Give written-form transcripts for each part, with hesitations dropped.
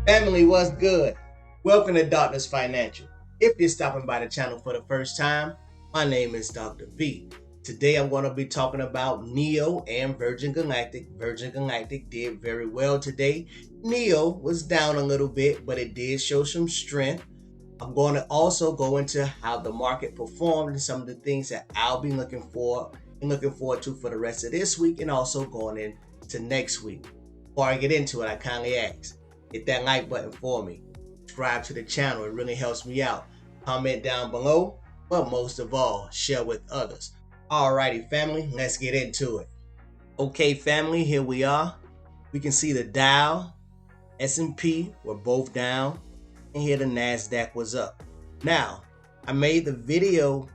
Family, what's good? Welcome to Doctor's Financial. If you're stopping by the channel for the first time, my name is Dr. V. Today I'm going to be talking about NEO and Virgin Galactic. Virgin Galactic did very well today. NEO was down a little bit, but it did show some strength. I'm going to also go into how the market performed and some of the things that I'll be looking forward to for the rest of this week and also going into next week. Before I get into it, I kindly ask, hit that like button for me. Subscribe to the channel, it really helps me out. Comment down below, but most of all, share with others. Alrighty, family, let's get into it. Okay, family, here we are. We can see the Dow, S&P were both down, and here the NASDAQ was up. Now, I made the video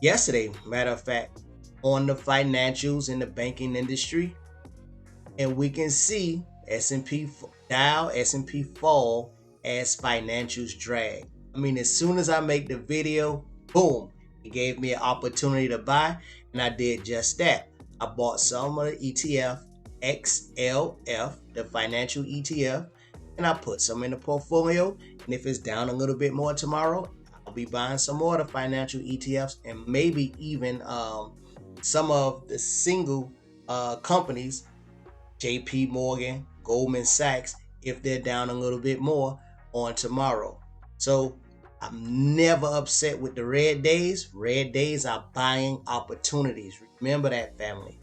yesterday, matter of fact, on the financials in the banking industry, and we can see S&P Dow, S&P fall as financials drag. I mean, as soon as I make the video, boom, it gave me an opportunity to buy, and I did just that. I bought some of the ETF XLF, the financial ETF, and I put some in the portfolio. And if it's down a little bit more tomorrow, I'll be buying some more of the financial ETFs and maybe even some of the single companies, JP Morgan, Goldman Sachs, if they're down a little bit more on tomorrow. So I'm never upset with the red days. Red days are buying opportunities. Remember that, family.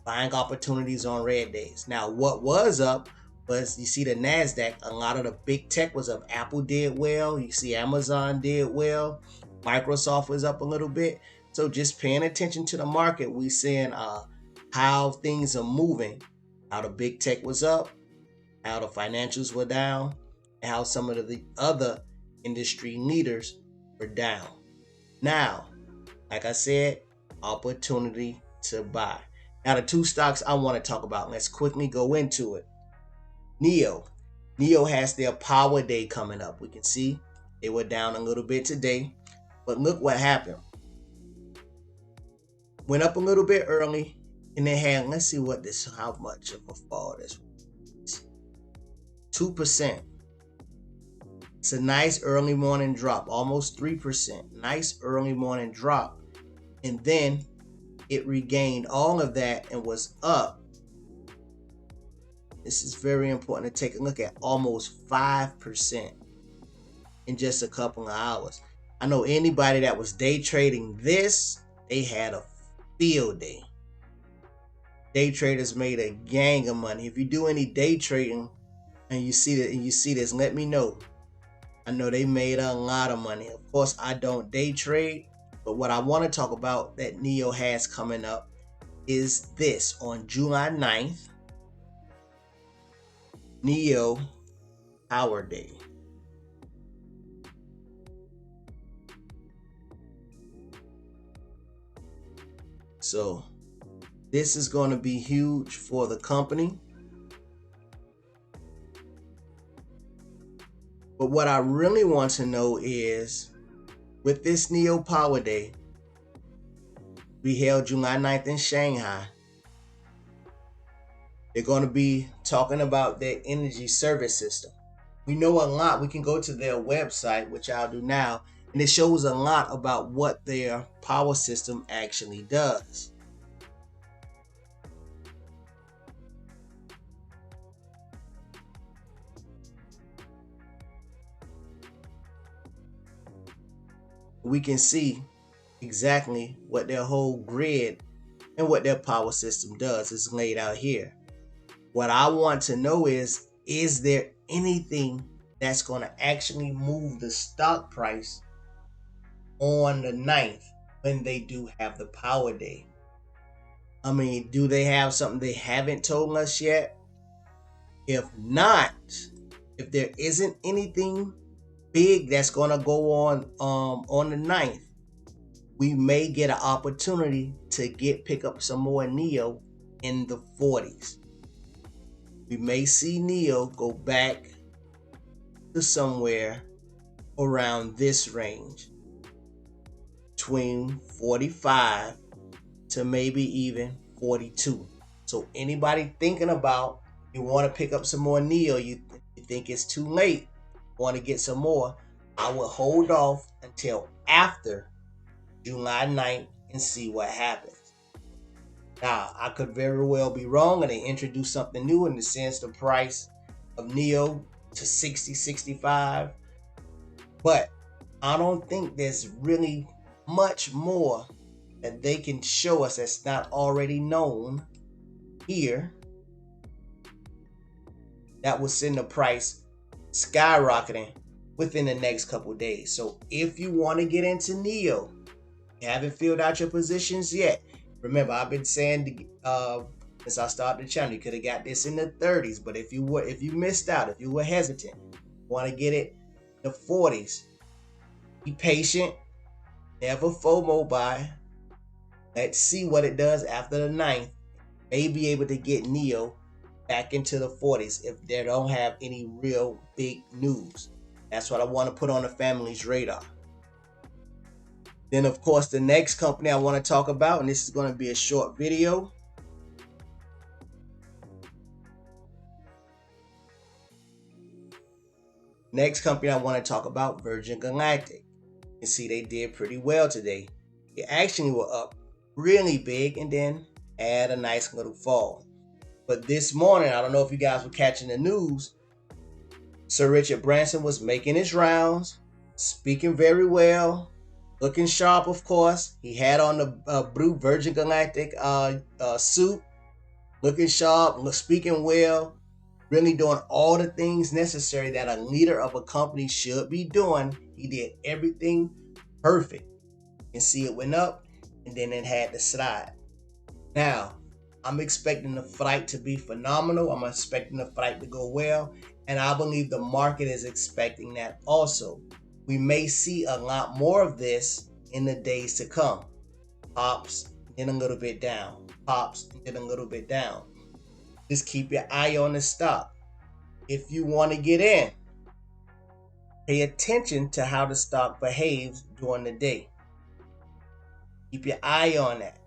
Buying opportunities on red days. Now, what was up was, you see the NASDAQ, a lot of the big tech was up. Apple did well. You see Amazon did well. Microsoft was up a little bit. So just paying attention to the market, we seeing how things are moving. How the big tech was up, how the financials were down, and how some of the other industry leaders were down. Now, like I said, opportunity to buy. Now, the two stocks I want to talk about, let's quickly go into it. NEO. NEO has their power day coming up. We can see they were down a little bit today, but look what happened. Went up a little bit early, and they had, let's see how much of a fall this was. 2%. It's a nice early morning drop, almost 3%. Nice early morning drop. And then it regained all of that and was up. This is very important to take a look at, almost 5% in just a couple of hours. I know anybody that was day trading this, they had a field day. Day traders made a gang of money. If you do any day trading and you see this, let me know. I know they made a lot of money. Of course, I don't day trade, but what I want to talk about that NEO has coming up is this. On July 9th, NEO Power Day. So this is going to be huge for the company. But what I really want to know is, with this NEO Power Day, we held July 9th in Shanghai. They're going to be talking about their energy service system. We know a lot. We can go to their website, which I'll do now, and it shows a lot about what their power system actually does. We can see exactly what their whole grid and what their power system does. Is laid out here. What I want to know is there anything that's going to actually move the stock price on the 9th when they do have the power day? I mean, do they have something they haven't told us yet? If not, if there isn't anything big that's going to go on the 9th, we may get an opportunity to pick up some more NEO in the 40s. We may see NEO go back to somewhere around this range, between 45 to maybe even 42. So anybody thinking about You want to pick up some more NEO, you think it's too late, want to get some more, I will hold off until after July 9th and see what happens. Now, I could very well be wrong and they introduce something new in the sense the price of NEO to 60, 65. But I don't think there's really much more that they can show us that's not already known here that will send the price skyrocketing within the next couple of days. So if you want to get into NEO, you haven't filled out your positions yet. Remember, I've been saying since I started the channel, you could have got this in the 30s, but if you missed out, if you were hesitant, want to get it in the 40s, be patient, never FOMO buy. Let's see what it does after the 9th. May be able to get NEO back into the 40s if they don't have any real big news. That's what I want to put on the family's radar. Then, of course, the next company I want to talk about, and this is going to be a short video. Next company I want to talk about, Virgin Galactic. You can see they did pretty well today. They actually were up really big and then had a nice little fall. But this morning, I don't know if you guys were catching the news, Sir Richard Branson was making his rounds, speaking very well, looking sharp, of course. He had on the blue Virgin Galactic suit, looking sharp, speaking well, really doing all the things necessary that a leader of a company should be doing. He did everything perfect. You can see it went up, and then it had to slide. Now, I'm expecting the flight to be phenomenal. I'm expecting the flight to go well. And I believe the market is expecting that also. We may see a lot more of this in the days to come. Pops, then a little bit down. Pops, then a little bit down. Just keep your eye on the stock. If you want to get in, pay attention to how the stock behaves during the day. Keep your eye on that.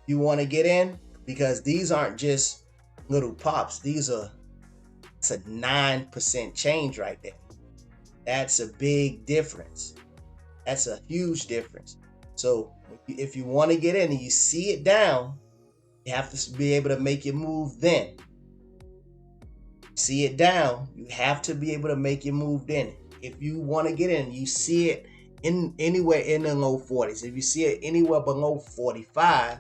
You want to get in, because these aren't just little pops. It's a 9% change right there. That's a big difference. That's a huge difference. So if you want to get in and you see it down, you have to be able to make your move then. See it down, you have to be able to make your move then. If you want to get in, you see it in anywhere in the low 40s. If you see it anywhere below 45,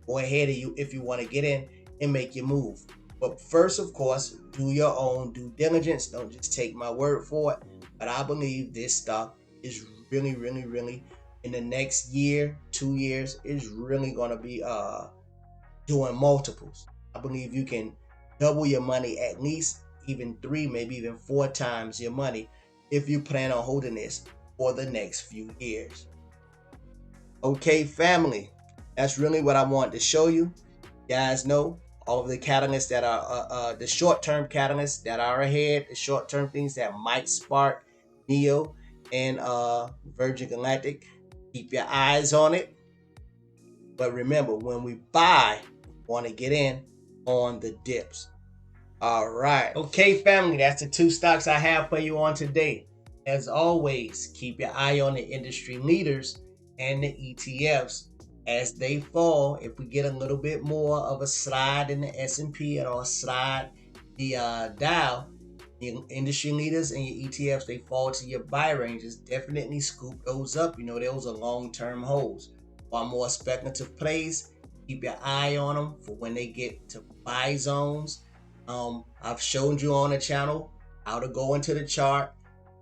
go ahead if you want to get in and make your move. But first, of course, do your own due diligence. Don't just take my word for it. But I believe this stock is really, really, really, in the next year, 2 years, is really going to be doing multiples. I believe you can double your money, at least even 3, maybe even 4 times your money, if you plan on holding this for the next few years. Okay, family, that's really what I wanted to show you. You guys know all of the catalysts that are the short-term catalysts that are ahead, the short-term things that might spark NEO and Virgin Galactic. Keep your eyes on it. But remember, when we buy, want to get in on the dips. All right. Okay, family, that's the 2 stocks I have for you on today. As always, keep your eye on the industry leaders and the ETFs as they fall. If we get a little bit more of a slide in the S&P or a slide the Dow, the industry leaders and your ETFs, they fall to your buy ranges. Definitely scoop those up. You know, those are long-term holds. While more speculative plays, keep your eye on them for when they get to buy zones. I've shown you on the channel how to go into the chart,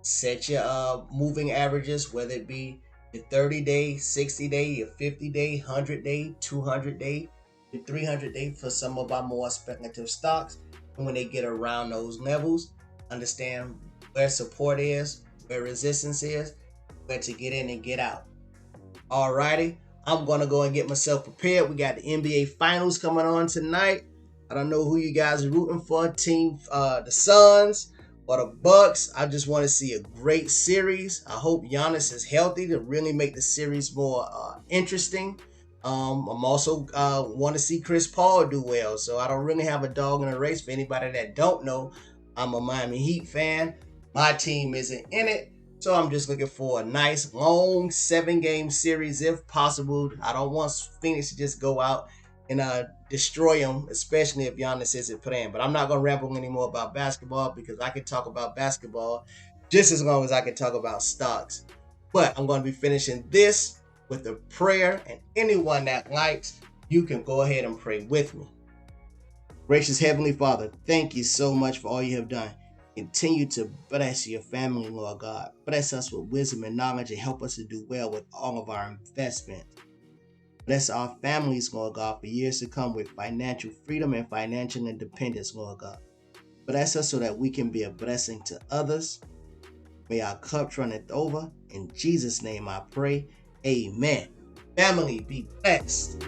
set your moving averages, whether it be your 30-day, 60-day, your 50-day, 100-day, 200-day, your 300-day for some of our more speculative stocks. And when they get around those levels, understand where support is, where resistance is, where to get in and get out. Alrighty, I'm going to go and get myself prepared. We got the NBA Finals coming on tonight. I don't know who you guys are rooting for, team the Suns or the Bucks. I just want to see a great series. I hope Giannis is healthy to really make the series more interesting. I'm also want to see Chris Paul do well. So I don't really have a dog in the race. For anybody that don't know, I'm a Miami Heat fan. My team isn't in it. So I'm just looking for a nice long 7-game series if possible. I don't want Phoenix to just go out and destroy them, especially if Giannis isn't playing. But I'm not gonna ramble anymore about basketball because I can talk about basketball just as long as I can talk about stocks. But I'm going to be finishing this with a prayer, and anyone that likes, you can go ahead and pray with me. Gracious Heavenly Father, thank you so much for all you have done. Continue to bless your family, Lord God. Bless us with wisdom and knowledge and help us to do well with all of our investments. Bless our families, Lord God, for years to come with financial freedom and financial independence, Lord God. Bless us so that we can be a blessing to others. May our cups runneth over. In Jesus' name I pray. Amen. Family, be blessed.